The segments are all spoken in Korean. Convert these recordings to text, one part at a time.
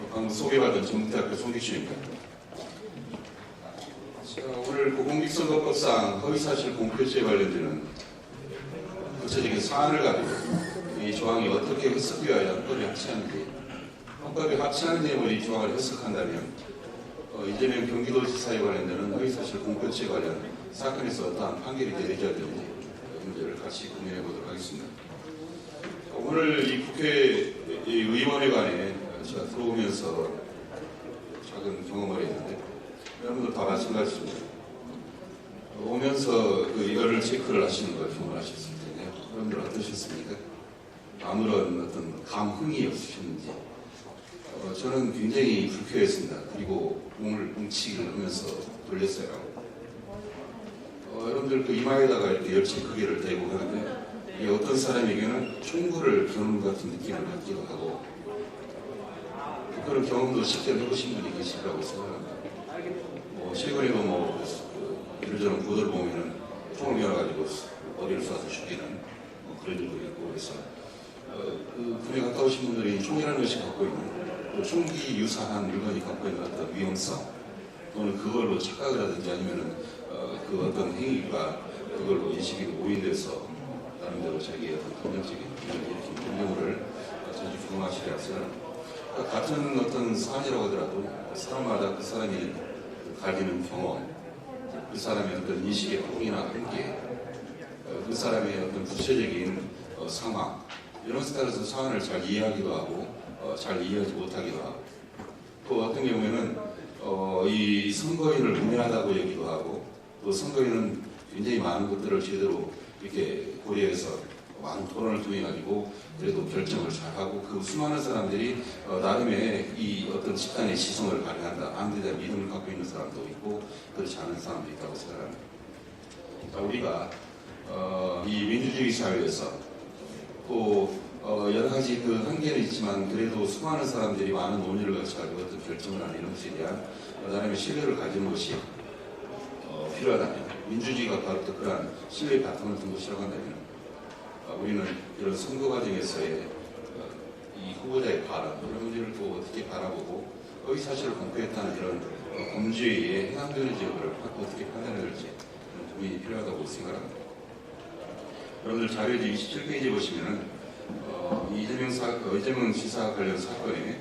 방금 소개받은 전북대학교 송기춘입니다. 오늘 공직선거법상 허위사실 공표죄에 관련되는 구체적인 사안을 가지고 이 조항이 어떻게 해석되어야 헌법에 합치하는지, 헌법에 합치하는 내용을 이 조항을 해석한다면 이재명 경기도지사에 관련되는 허위사실 공표죄 관련 사건에서 어떠한 판결이 내려져야 되는지 문제를 같이 고민해 보도록 하겠습니다. 오늘 이 국회 의원회관에 제가 들어오면서 작은 경험을 했는데 여러분들 다 마찬가지입니다. 오면서 이거를 체크를 하시는 걸 경험하셨을 텐데요. 여러분들 어떠셨습니까? 아무런 어떤 감흥이 없으셨는지. 저는 굉장히 불쾌했습니다. 그리고 몸을 뭉치기를 하면서 돌렸어요. 여러분들 그 이마에다가 이렇게 열쇠 크기를 대고 하는데 이 어떤 사람에게는 총구를 겨눈 같은 느낌을 받기도 하고 그런 경험도 실제로 해보신 분이 계실 거라고 생각합니다. 최근에도 이런저런 보도를 보면은 총을 겨눠가지고 머리를 쏴서 죽이는 그런 일도 있고 그래서 그 군에 갔다 오신 분들이 총이라는 것이 갖고 있는 총기 유사한 물건이 갖고 있는 어떤 위험성 또는 그걸로 착각을 하든지 아니면은 그 어떤 행위가 그걸로 인식이 오인돼서 나름대로 자기의 어떤 감정적인 이렇게 경험을 자주 경험하시리라 생각합니다. 같은 어떤 사안이라고 하더라도 사람마다 그 사람이 가지는 경험, 그 사람의 어떤 인식의 폭이나 한계, 그 사람의 어떤 구체적인 상황 이런 것에 따라서 사안을 잘 이해하기도 하고 잘 이해하지 못하기도 하고 또 어떤 경우에는 이 선거인을 무능하다고 얘기도 하고 또 선거인은 굉장히 많은 것들을 제대로 이렇게 고려해서 많은 토론을 통해 가지고 그래도 결정을 잘하고 그 수많은 사람들이 나름의 이 어떤 집단의 지성을 발휘한다. 아무에 대한 믿음을 갖고 있는 사람도 있고 그렇지 않은 사람도 있다고 생각합니다. 우리가 이 민주주의 사회에서 또 여러 가지 그 한계는 있지만 그래도 수많은 사람들이 많은 논의를 거쳐가지고 어떤 결정을 하는 이런 것에 대한 나름의 신뢰를 가지는 것이 필요하다면 민주주의가 바로 그러한 신뢰의 바탕을 둔 것이라고 한다면 우리는 이런 선거 과정에서의 이 후보자의 발언 이런 문제를 또 어떻게 바라보고 허위사실을 공표했다는 이런 범죄에 해당되는 지역을 어떻게 판단해야 될지 고민이 필요하다고 생각합니다. 여러분들 자료지 27페이지 보시면은 이재명 지사 관련 사건의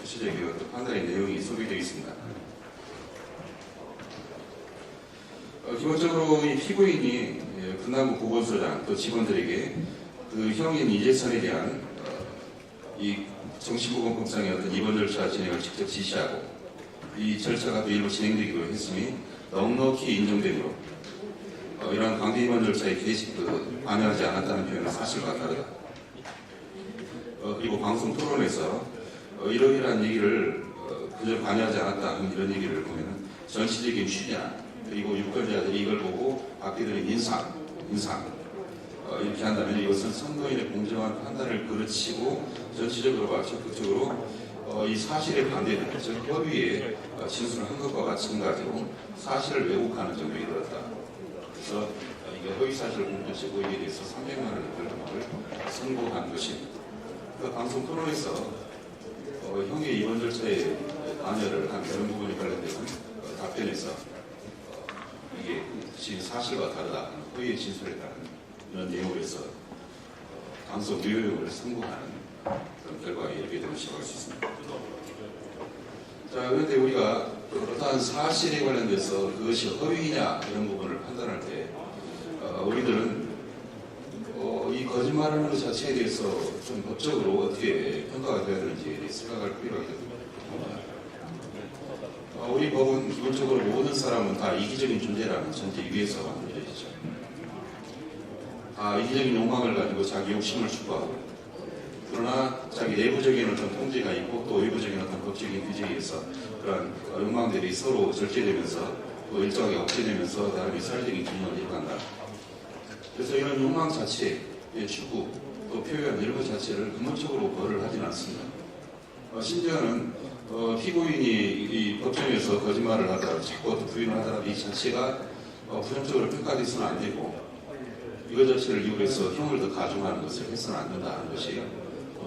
구체적인 어떤 판단의 내용이 소개되어 있습니다. 기본적으로 이 피고인이 분당구 보건소장 또 직원들에게 그 형인 이재선에 대한 이 정신보건법상의 어떤 입원 절차 진행을 직접 지시하고 이 절차가 또 일부 진행되기로 했으니 넉넉히 인정되므로 이러한 강제 입원 절차에 관여하지 않았다는 표현은 사실과 다르다. 그리고 방송 토론에서 이러이러한 얘기를 그저 관여하지 않았다 이런 얘기를 보면은 전체적인 취재나 그리고 유권자들이 이걸 보고 받게 되는 인상 이렇게 한다면 이것은 선거인의 공정한 판단을 그르치고 전체적으로 적극적으로 이 사실에 반대되는 즉 허위에 진술을 한 것과 마찬가지로 사실을 왜곡하는 점에 이르렀다. 그래서 이게 허위사실 공표죄 고의에 대해서 300만 원의 벌금을 선고한 것입니다. 그 방송 토론에서 형의 입원 절차에 관여를 한 그런 부분에 관련된 답변에서 이게 사실과 다르다, 허위의 진술에 따른 이런 내용을 해서 방송 유효형을 선고하는 그런 결과에 이르게 되는 것이라고 할 수 있습니다. 자, 그런데 우리가 어떠한 사실에 관련돼서 그것이 허위냐 이런 부분을 판단할 때 우리들은 이 거짓말하는 것 자체에 대해서 좀 법적으로 어떻게 평가가 되어야 되는지에 대해서 생각할 필요가 있습니다. 우리 법은 기본적으로 모든 사람은 다 이기적인 존재라는 전제 위에서 만들어지죠. 다 이기적인 욕망을 가지고 자기 욕심을 추구하고 그러나 자기 내부적인 어떤 통제가 있고 또 외부적인 어떤 법적인 규제에 의해서 그런 욕망들이 서로 절제되면서 또 일정하게 억제되면서 나름의 사회적인 균형을 이뤄간다. 그래서 이런 욕망 자체의 추구 또 표현 이런 것 자체를 근본적으로 벌을 하지는 않습니다. 심지어는 피고인이 이 법정에서 거짓말을 하더라도 자꾸 어떤 부인을 하더라도 이 자체가 부정적으로 평가돼서는 안 되고 이것 자체를 이유로 해서 형을 더 가중하는 것을 해서는 안 된다는 것이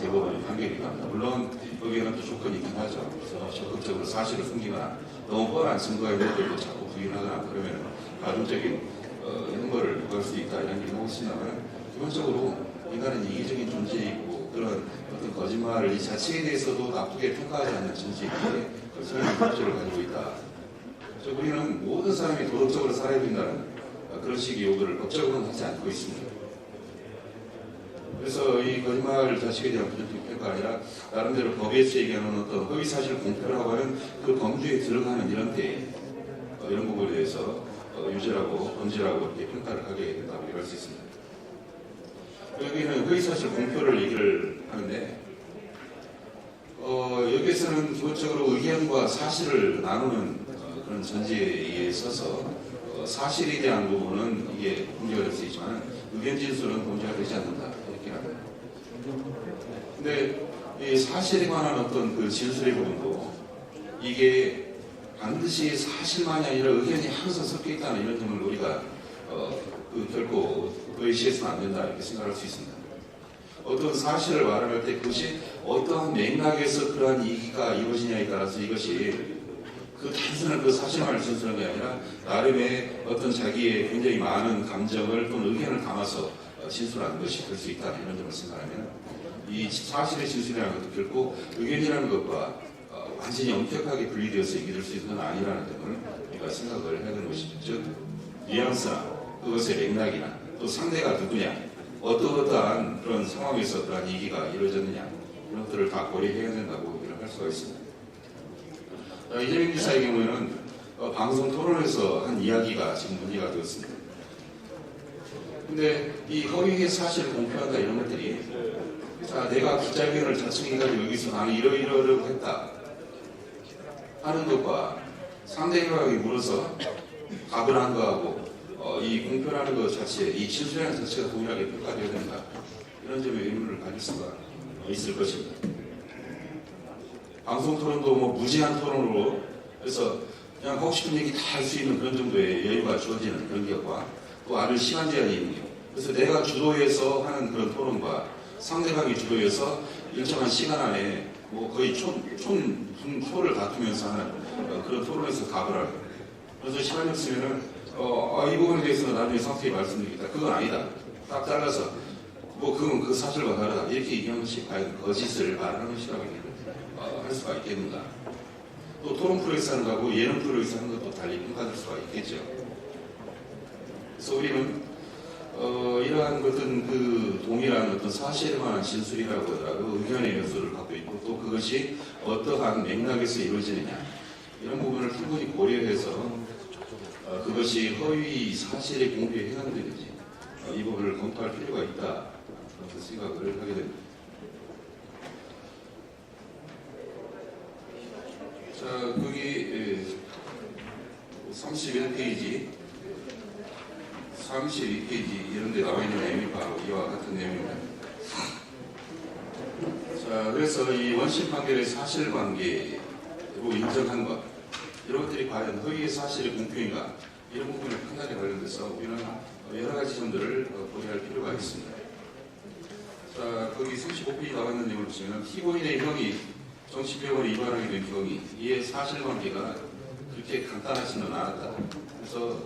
대법원의 판결이 갑니다. 물론 거기에는 또 조건이 있긴 하죠. 그래서 적극적으로 사실을 숨기거나 너무 뻔한 증거가 있는데도 자꾸 부인하거나 그러면 가중적인 형벌을 요구할 수 있다 이런 게 나오고 있습니다만 기본적으로 인간은 이기적인 존재이고 그런 어떤 거짓말을 이 자체에 대해서도 나쁘게 평가하지 않는 존재이기 때문에 그런 목적을 가지고 있다. 그래서 우리는 모든 사람이 도덕적으로 살아야 된다는 그런 식의 요구를 법적으로는 하지 않고 있습니다. 그래서 이 거짓말 자식에 대한 부정적 평가가 아니라 나름대로 법에서 얘기하는 어떤 허위사실 공표라고 하는 그 범주에 들어가는 이런 때 이런 부분에 대해서 유죄라고 범죄라고 이렇게 평가를 하게 된다고 얘기할 수 있습니다. 여기는 허위사실 공표를 얘기를 하는데 여기에서는 기본적으로 의견과 사실을 나누는 그런 전제에 있어서 사실에 대한 부분은 이게 문제가 될 수 있지만 의견 진술은 문제가 되지 않는다 이렇게 합니다. 근데 이 사실에 관한 어떤 그 진술의 부분도 이게 반드시 사실만이 아니라 의견이 항상 섞여 있다는 이런 점을 우리가 결코 의시해서는 안 된다 이렇게 생각할 수 있습니다. 어떤 사실을 말할 때 그것이 어떠한 맥락에서 그러한 얘기가 이루어지냐에 따라서 이것이 그 단순한 그 사실만을 진술하는 게 아니라 나름의 어떤 자기의 굉장히 많은 감정을 또는 의견을 담아서 진술하는 것이 될 수 있다 이런 점을 생각하면 이 사실의 진술이라는 것도 결코 의견이라는 것과 완전히 엄격하게 분리되어서 얘기될 수 있는 건 아니라는 점을 우리가 생각을 해야 되는 것이죠. 즉 뉘앙스나 그것의 맥락이나 또 상대가 누구냐 어떠한 그런 상황에서 그런 얘기가 이루어졌느냐 이런 것들을 다 고려해야 된다고 얘기를 할 수가 있습니다. 이재명 지사의 경우에는 방송 토론에서 한 이야기가 지금 문제가 되었습니다. 근데 이 허위의 사실을 공표한다 이런 것들이 자 내가 기자회견을 자청해가지고 여기서 나는 이러이러이러 했다 하는 것과 상대방이 물어서 답을 한 거하고 이 공표라는 것 자체, 이 진술이라는 자체가 동일하게 평가되어야 된다 이런 점에 의문을 가질 수가 있을 것입니다. 방송 토론도 뭐 무제한 토론으로 해서 그냥 하고 싶은 얘기 다 할 수 있는 그런 정도의 여유가 주어지는 그런 것과 또 아주 시간 제한이 있는 것. 그래서 내가 주도해서 하는 그런 토론과 상대방이 주도해서 일정한 시간 안에 뭐 거의 초를 다투면서 하는 그런 토론에서 답을 하고 그래서 시간이 없으면은 이 부분에 대해서는 나중에 상세히 말씀드리겠다. 그건 아니다. 딱 잘라서 뭐 그건 그 사실과 다르다. 이렇게 얘기하는 것이 과연 거짓을 말하는 것이라고 할 수가 있겠는가. 또 토론 프로에서 하는 거하고 예능 프로에서 하는 것도 달리 평가될 수가 있겠죠. 그래서 우리는 이러한 어떤 그 동일한 어떤 사실에 관한 진술이라고 하더라도 의견의 요소를 갖고 있고 또 그것이 어떠한 맥락에서 이루어지느냐 이런 부분을 충분히 고려해서 그것이 허위 사실의 공표에 해당되는지 이 부분을 검토할 필요가 있다 그런 생각을 하게 됩니다. 자, 거기 31페이지 32페이지 이런 데 나와 있는 내용이 바로 이와 같은 내용입니다. 자, 그래서 이 원심 판결의 사실관계로 인정한 것 이런 것들이 과연 허위의 사실의 공표인가 이런 부분의 판단에 관련돼서 우리는 여러 가지 점들을 고려할 필요가 있습니다. 자, 거기 35페이지 나와 있는 내용을 보시면 피고인의 형이 정신병원에 입원하게 된 경위 이의 사실관계가 그렇게 간단하지는 않았다. 그래서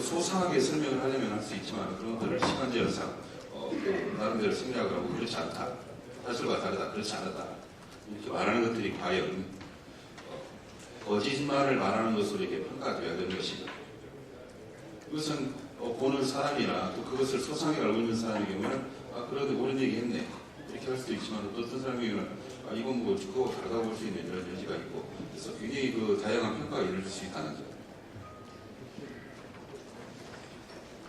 소상하게 설명을 하려면 할 수 있지만 그런 것들을 시간 제한상 나름대로 생략을 하고 그렇지 않다. 사실과 다르다. 그렇지 않았다. 이렇게 말하는 것들이 과연 거짓말을 말하는 것으로 이렇게 평가되어야 되는 것이다. 그것은 보는 사람이나 또 그것을 소상하게 알고 있는 사람의 경우에는 그래도 옳은 얘기 했네. 이렇게 할 수도 있지만 어떤 사람의 경우는 이건 뭐 그거 다르다고 볼 수 있는 이런 여지가 있고 그래서 굉장히 그 다양한 평가가 이루어질 수 있다는 점.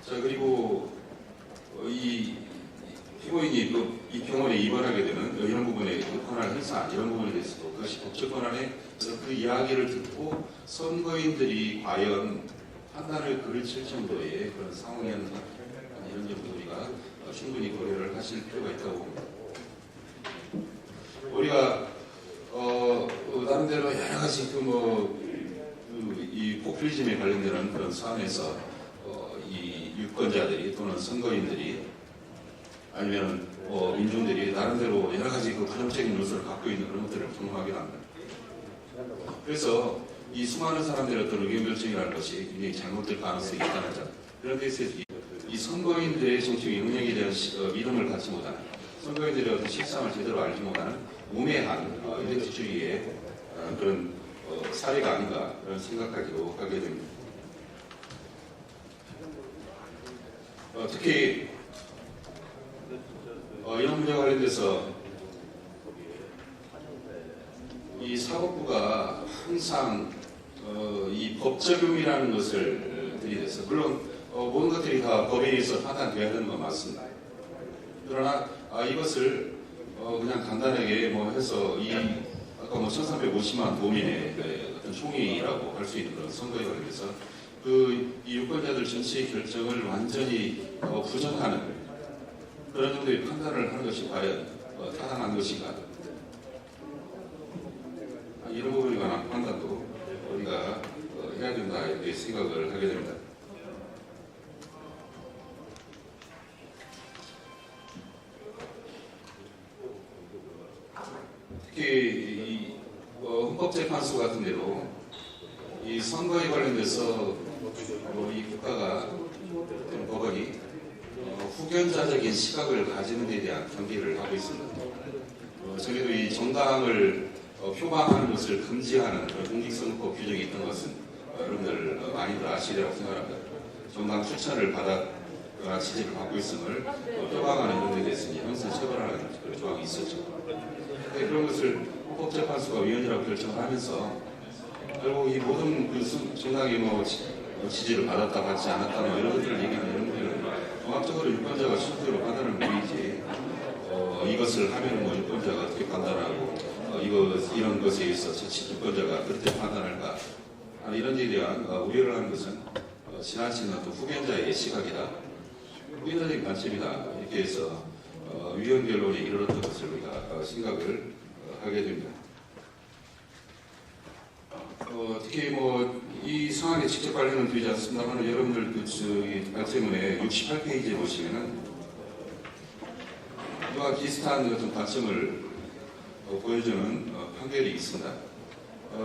자, 그리고 이 피고인이 이 병원에 입원하게 되는 이런 부분에 권한 행사 이런 부분에 대해서도 그것이 법적 권한에 그 이야기를 듣고 선거인들이 과연 판단을 그르칠 정도의 그런 상황이었는가 이런 점도 우리가 충분히 고려를 하실 필요가 있다고 봅니다. 우리가 나름대로 여러 가지 이 포퓰리즘에 관련되는 그런 사안에서 이 유권자들이 또는 선거인들이 아니면 민중들이 나름대로 여러 가지 그 부정적인 요소를 갖고 있는 그런 것들을 경험하게 합니다. 그래서 이 수많은 사람들의 어떤 의견 결정이라는 것이 굉장히 잘못될 가능성이 있다는 점. 그런 데서 이 선거인들의 정치적 영역에 대한 믿음을 갖지 못하는, 선거인들의 어떤 실상을 제대로 알지 못하는 우매한 이데올로기주의의 그런 사례가 아닌가 그런 생각하기도 하게 됩니다. 특히 이런 문제와 관련돼서 이 사법부가 항상 이 법 적용이라는 것을 들이대서, 물론 모든 것들이 다 법에 의해서 판단되어야 되는 건 맞습니다. 그러나 이것을 그냥 간단하게 해서 아까 1350만 도민의 어떤 총의라고 할 수 있는 그런 선거에 관해서 이 유권자들 전체의 결정을 완전히 부정하는 그런 정도의 판단을 하는 것이 과연 타당한 것인가? 이런 부분에 관한 판단도 우리가 해야 된다 이렇게 생각을 하게 됩니다. 특히 헌법재판소 같은 데로 이 선거에 관련돼서 이 국가가 법원이 후견자적인 시각을 가지는 데 대한 경계를 하고 있습니다. 저희도 이 정당을 표방하는 것을 금지하는 공직선거법 규정이 있던 것은 여러분들 많이들 아시리라고 생각합니다. 정당 추천을 받았거나 지지를 받고 있음을 표방하는 이런 데 대해서 형사 처벌하는 그런 조항이 있었죠. 그런 것을 헌법재판소가 위헌이라고 결정을 하면서 결국 이 모든 정당이 지지를 받았다 받지 않았다 이런 것들을 얘기하는 이런 것들은 종합적으로 유권자가 실제로 판단을 내리지 이것을 하면 유권자가 어떻게 판단하고 이런 것에 있어서 유권자가 그렇게 판단할까 이런 데 대한 우려를 하는 것은 지나친 어떤 후견자의 시각이다, 후견자적인 관점이다 이렇게 해서 위헌 결론에 이르렀던 것을 우리가 생각을 하게 됩니다. 특히 이 상황에 직접 관련은 되지 않습니다만 여러분들 발제문에 68페이지에 보시면은 이와 비슷한 어떤 관점을 보여주는 판결이 있습니다.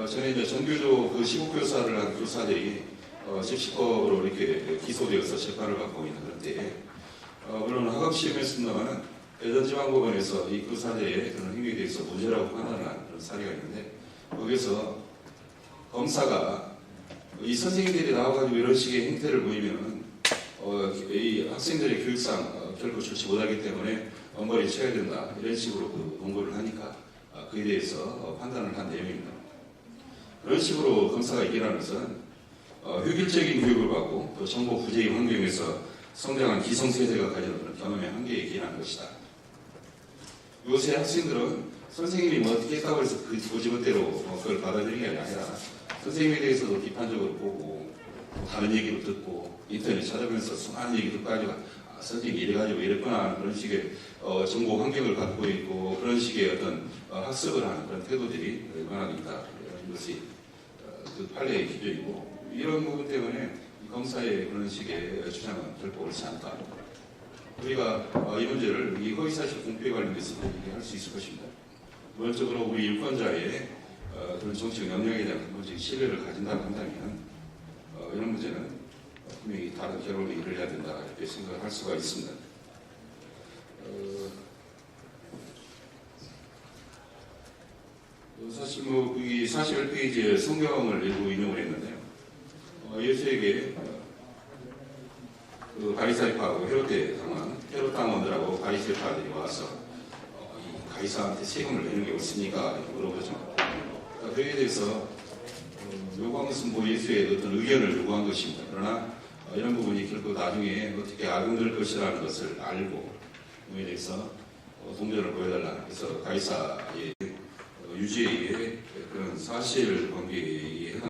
전에 이제 전교조 시국교사를 한 교사들이 집시법으로 이렇게 기소되어서 재판을 받고 있는 그런데 물론 학업시험했습니다만 대전지방법원에서 이 교사들의 그런 행위에 대해서 무죄라고 판단한 그런 사례가 있는데 거기서 검사가 이 선생님들이 나와가지고 이런 식의 행태를 보이면 이 학생들의 교육상 결코 좋지 못하기 때문에 엄벌이 쳐야 된다 이런 식으로 공고를 하니까 그에 대해서 판단을 한 내용입니다. 그런 식으로 검사가 얘기하는 것은 획일적인 교육을 받고 또 정보 부재의 환경에서 성장한 기성세대가 가지는 그런 경험의 한계에 얘기하는 것이다. 요새 학생들은 선생님이 어떻게 했다고 해서 그 고지멋대로 그걸 받아들이는 게 아니라 선생님에 대해서도 비판적으로 보고 다른 얘기도 듣고 인터넷 찾아보면서 수많은 얘기 듣고 가지고 선생님이 이래가지고 이랬구나 그런 식의 정보 환경을 갖고 있고 그런 식의 어떤 학습을 하는 그런 태도들이 얼마나 있다 이런 것이 그 판례의 기준이고 이런 부분 때문에 검사의 그런 식의 주장은 결코 옳지 않다. 우리가 이 문제를 이 허위사실 공표에 관련해서 얘기할 수 있을 것입니다. 기본적으로 우리 유권자의 그런 정치적 역량에 대한 근본적인 신뢰를 가진다고 한다면 이런 문제는 분명히 다른 결론에 이르러야 된다 이렇게 생각할 수가 있습니다. 사실 이 41페이지에 성경을 일부 인용을 했는데요. 예수에게 바리사이파하고 헤롯 당원들하고 바리사이파들이 와서 이 가이사한테 세금을 내는 게 없습니까? 이렇게 물어보죠. 그에 대해서 요구한 것은 예수의 어떤 의견을 요구한 것입니다. 그러나 이런 부분이 결국 나중에 어떻게 악용될 것이라는 것을 알고 그에 대해서 동전을 보여달라. 그래서 가이사의 유죄의 그런 사실관계에